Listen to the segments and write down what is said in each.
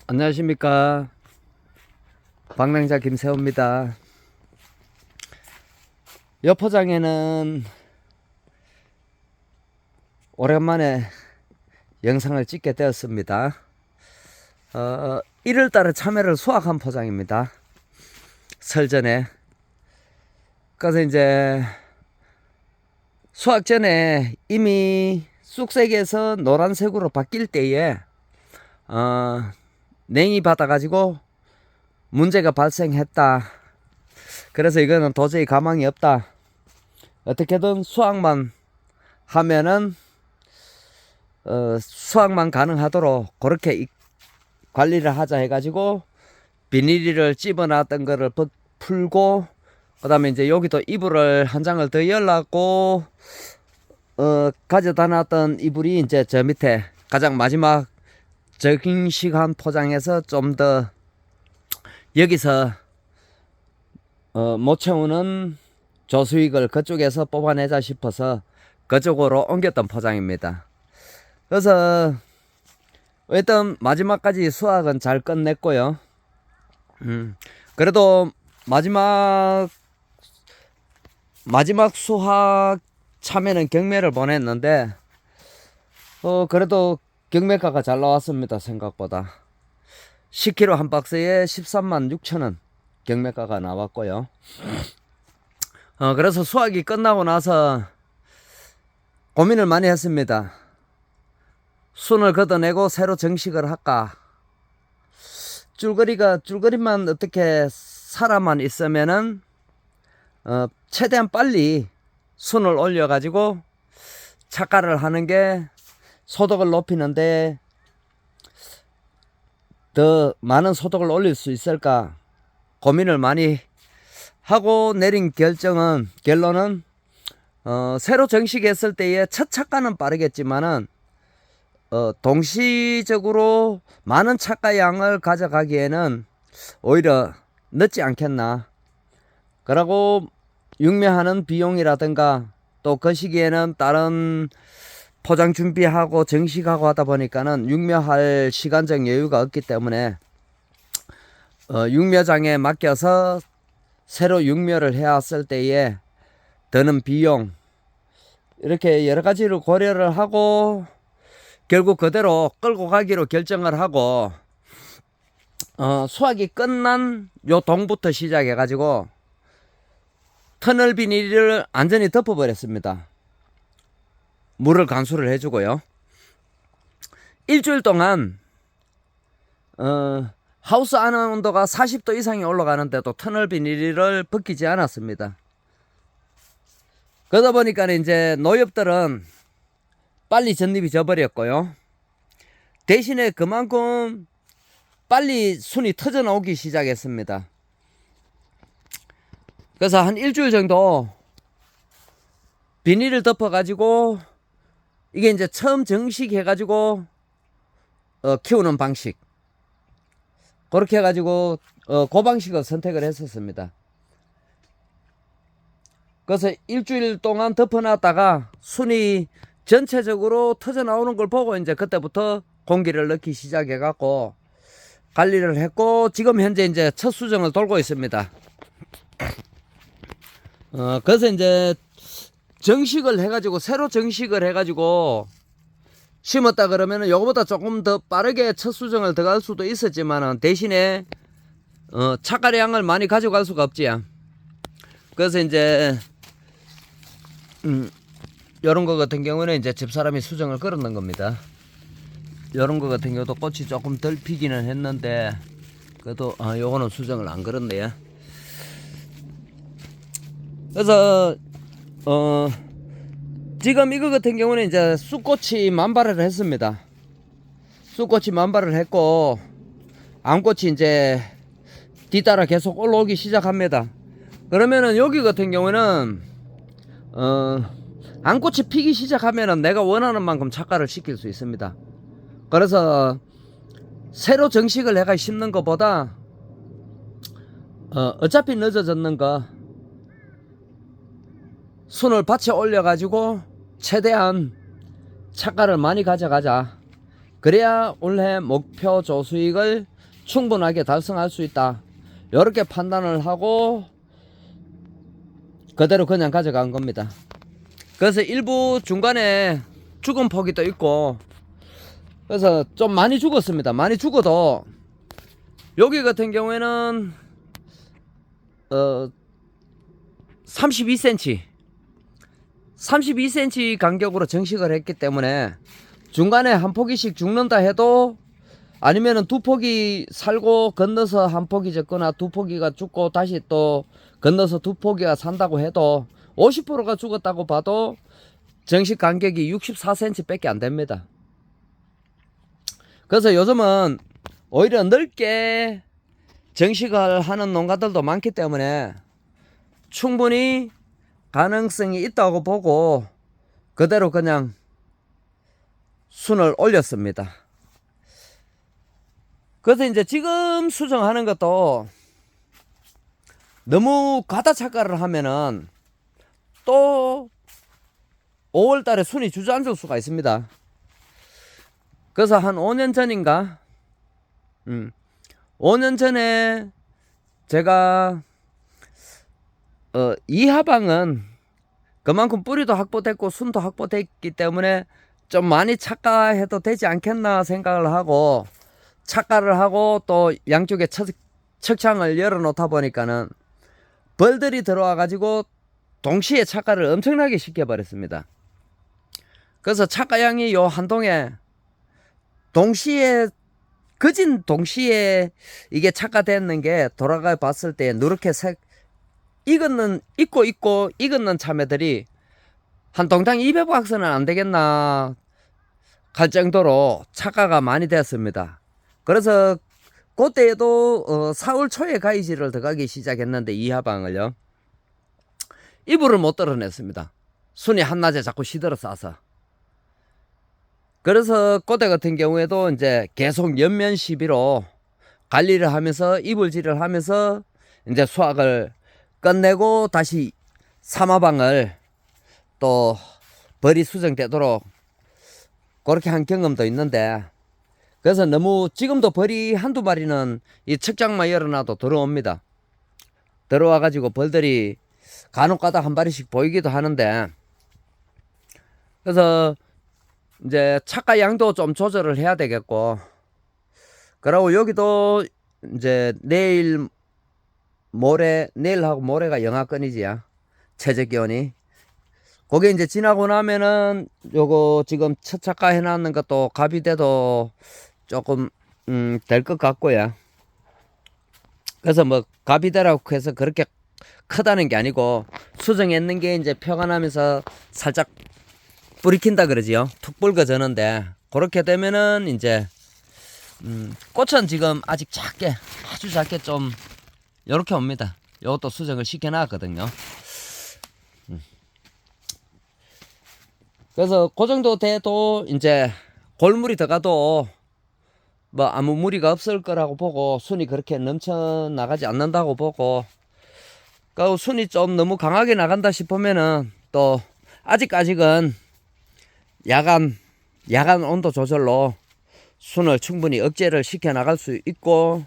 안녕하십니까. 방랑자 김세호입니다. 여포장에는 오랜만에 영상을 찍게 되었습니다. 1월달에 참외를 수확한 포장입니다. 설 전에. 그래서 이제 수확 전에 이미 쑥색에서 노란색으로 바뀔 때에 냉이 받아가지고 문제가 발생했다. 그래서 이거는 도저히 가망이 없다. 어떻게든 수확만 하면은 수확만 가능하도록 그렇게 관리를 하자 해가지고 비닐을 집어놨던 거를 풀고, 그 다음에 이제 여기도 이불을 한 장을 더 열라고 가져다 놨던 이불이 이제 저 밑에 가장 마지막 정식한 포장에서 좀 더 여기서 못 채우는 조수익을 그쪽에서 뽑아내자 싶어서 그쪽으로 옮겼던 포장입니다. 그래서 일단 마지막까지 수확은 잘 끝냈고요. 그래도 마지막 수확 참외는 경매를 보냈는데 그래도 경매가가 잘 나왔습니다. 생각보다 10kg 한 박스에 136,000원 경매가가 나왔고요. 그래서 수확이 끝나고 나서 고민을 많이 했습니다. 순을 걷어내고 새로 정식을 할까? 줄거리만 어떻게 살아만 있으면은 최대한 빨리 순을 올려가지고 착과를 하는 게 소득을 높이는데 더 많은 소득을 올릴 수 있을까 고민을 많이 하고 내린 결론은 새로 정식했을 때의 첫 착과는 빠르겠지만은 동시적으로 많은 착과 양을 가져가기에는 오히려 늦지 않겠나. 그러고 육묘하는 비용이라든가 또 그 시기에는 다른 포장 준비하고 정식하고 하다 보니까는 육묘할 시간적 여유가 없기 때문에 육묘장에 맡겨서 새로 육묘를 해왔을 때에 드는 비용, 이렇게 여러 가지를 고려를 하고 결국 그대로 끌고 가기로 결정을 하고 수확이 끝난 요 동부터 시작해 가지고 터널 비닐을 완전히 덮어버렸습니다. 물을 간수를 해주고요. 일주일 동안 하우스 안의 온도가 40도 이상이 올라가는데도 터널 비닐을 벗기지 않았습니다. 그러다 보니까 이제 노엽들은 빨리 전립이 져버렸고요. 대신에 그만큼 빨리 순이 터져 나오기 시작했습니다. 그래서 한 일주일 정도 비닐을 덮어 가지고, 이게 이제 처음 정식 해가지고 키우는 방식, 그렇게 해가지고 그 방식을 선택을 했었습니다. 그래서 일주일 동안 덮어놨다가 순이 전체적으로 터져 나오는 걸 보고 이제 그때부터 공기를 넣기 시작해갖고 관리를 했고, 지금 현재 이제 첫 수정을 돌고 있습니다. 그래서 이제 정식을 해가지고 새로 정식을 해가지고 심었다 그러면은 요거보다 조금 더 빠르게 첫 수정을 들어갈 수도 있었지만은 대신에 착과량을 많이 가져갈 수가 없지. 그래서 이제 요런 거 같은 경우는 이제 집사람이 수정을 걸어놓은 겁니다. 요런 거 같은 경우도 꽃이 조금 덜 피기는 했는데 그래도 요거는 수정을 안 걸었네요. 그래서 지금 이거 같은 경우는 이제 쑥꽃이 만발을 했습니다. 쑥꽃이 만발을 했고 암꽃이 이제 뒤따라 계속 올라오기 시작합니다. 그러면은 여기 같은 경우는 암꽃이 피기 시작하면은 내가 원하는 만큼 착과를 시킬 수 있습니다. 그래서 새로 정식을 해가 심는 것보다 어차피 늦어졌는 거 순을 밭에 올려 가지고 최대한 착과를 많이 가져가자. 그래야 올해 목표 조수익을 충분하게 달성할 수 있다. 이렇게 판단을 하고 그대로 그냥 가져간 겁니다. 그래서 일부 중간에 죽은 폭이 또 있고, 그래서 좀 많이 죽었습니다. 많이 죽어도 여기 같은 경우에는 32cm 간격으로 정식을 했기 때문에 중간에 한 포기씩 죽는다 해도, 아니면은 두 포기 살고 건너서 한 포기 졌거나 두 포기가 죽고 다시 또 건너서 두 포기가 산다고 해도 50%가 죽었다고 봐도 정식 간격이 64cm 밖에 안 됩니다. 그래서 요즘은 오히려 넓게 정식을 하는 농가들도 많기 때문에 충분히 가능성이 있다고 보고 그대로 그냥 순을 올렸습니다. 그래서 이제 지금 수정하는 것도 너무 과다 착과를 하면은 또 5월 달에 순이 주저앉을 수가 있습니다. 그래서 한 5년 전인가 5년 전에 제가 이 하방은 그만큼 뿌리도 확보됐고 순도 확보됐기 때문에 좀 많이 착과해도 되지 않겠나 생각을 하고 착과를 하고 또 양쪽에 척창을 열어 놓다 보니까는 벌들이 들어와 가지고 동시에 착과를 엄청나게 시켜 버렸습니다. 그래서 착과량이 요 한 동에 동시에 거진 동시에 이게 착과됐는 게 돌아가 봤을 때 누렇게 익었는 익고 익었는 참외들이 한 동당 200박스는 안 되겠나 할 정도로 착과가 많이 됐습니다. 그래서 그때에도 4월 초에 가위질을 들어가기 시작했는데 이 하방을요, 이불을 못 떨어냈습니다. 순이 한낮에 자꾸 시들어 싸서. 그래서 그때 같은 경우에도 이제 계속 연면 시비로 관리를 하면서 이불질을 하면서 이제 수확을 끝내고 다시 3하방을 또 벌이 수정되도록 그렇게 한 경험도 있는데, 그래서 너무 지금도 벌이 한두 마리는 이 척장만 열어놔도 들어옵니다. 들어와 가지고 벌들이 간혹가다 한 마리씩 보이기도 하는데, 그래서 이제 착과 양도 좀 조절을 해야 되겠고, 그리고 여기도 이제 내일하고 모레가 영하권이지, 최저 기온이. 거기 이제 지나고 나면은 요거 지금 첫 착과 해놨는 것도 갑이 돼도 조금 될 것 같고요. 그래서 뭐 갑이 되라고 해서 그렇게 크다는 게 아니고 수정했는 게 이제 표가 나면서 살짝 뿌리킨다 그러지요. 툭 붉어졌는데, 그렇게 되면은 이제 꽃은 지금 아직 작게, 아주 작게 좀 요렇게 옵니다. 요것도 수정을 시켜놨거든요. 그래서 그 정도 돼도 이제 골물이 들어가도 뭐 아무 무리가 없을 거라고 보고, 순이 그렇게 넘쳐 나가지 않는다고 보고, 그 순이 좀 너무 강하게 나간다 싶으면은 또 아직은 야간 온도 조절로 순을 충분히 억제를 시켜 나갈 수 있고,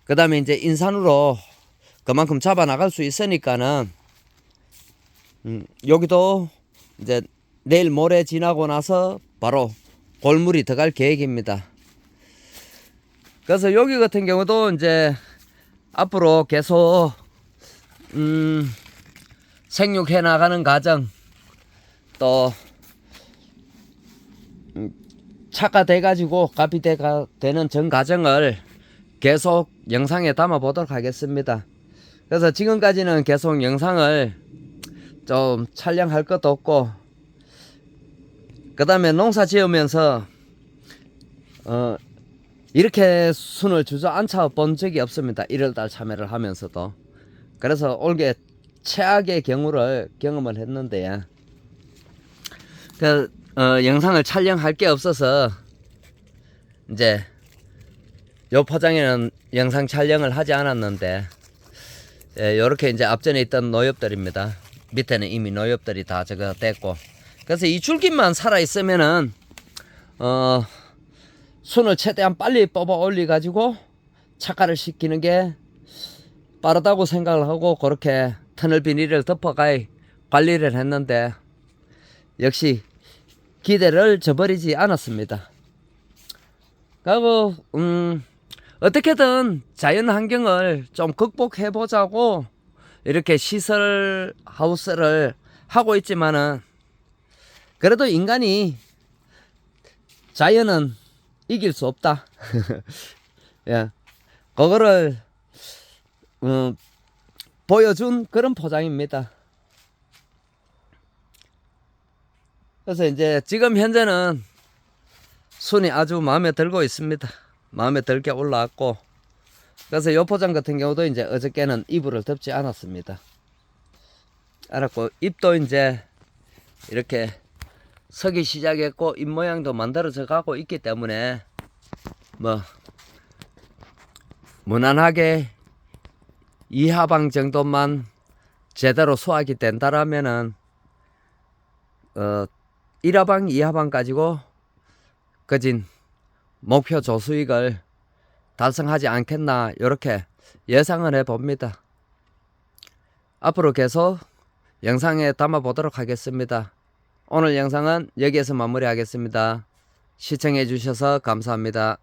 그 다음에 이제 인산으로 그만큼 잡아 나갈 수 있으니까는 여기도 이제 내일 모레 지나고 나서 바로 골물이 들어갈 계획입니다. 그래서 여기 같은 경우도 이제 앞으로 계속 생육해 나가는 과정, 또 착과돼 가지고 갑이 되는 전 과정을 계속 영상에 담아 보도록 하겠습니다. 그래서 지금까지는 계속 영상을 좀 촬영할 것도 없고, 그 다음에 농사 지으면서 이렇게 순을 주저앉혀 본 적이 없습니다. 1월달 참외를 하면서도. 그래서 올게 최악의 경우를 경험을 했는데, 영상을 촬영할 게 없어서 이제 요 포장에는 영상 촬영을 하지 않았는데, 요렇게 이제 앞전에 있던 노엽들입니다. 밑에는 이미 노엽들이 다 저거 됐고, 그래서 이 줄기만 살아 있으면은 순을 최대한 빨리 뽑아 올려 가지고 착화를 시키는 게 빠르다고 생각을 하고 그렇게 터널 비닐을 덮어가 관리를 했는데 역시 기대를 저버리지 않았습니다. 그리고 어떻게든 자연 환경을 좀 극복해 보자고 이렇게 시설 하우스를 하고 있지만은 그래도 인간이 자연은 이길 수 없다. 예, 그거를 보여준 그런 포장입니다. 그래서 이제 지금 현재는 순이 아주 마음에 들고 있습니다. 마음에 들게 올라왔고, 그래서 이 포장 같은 경우도 이제 어저께는 이불을 덮지 않았습니다. 알았고, 잎도 이제 이렇게 서기 시작했고 잎 모양도 만들어져 가고 있기 때문에 뭐 무난하게 2하방 정도만 제대로 수확이 된다라면은 1하방, 2하방 가지고 거진 목표 조수익을 달성하지 않겠나 이렇게 예상을 해봅니다. 앞으로 계속 영상에 담아 보도록 하겠습니다. 오늘 영상은 여기에서 마무리하겠습니다. 시청해 주셔서 감사합니다.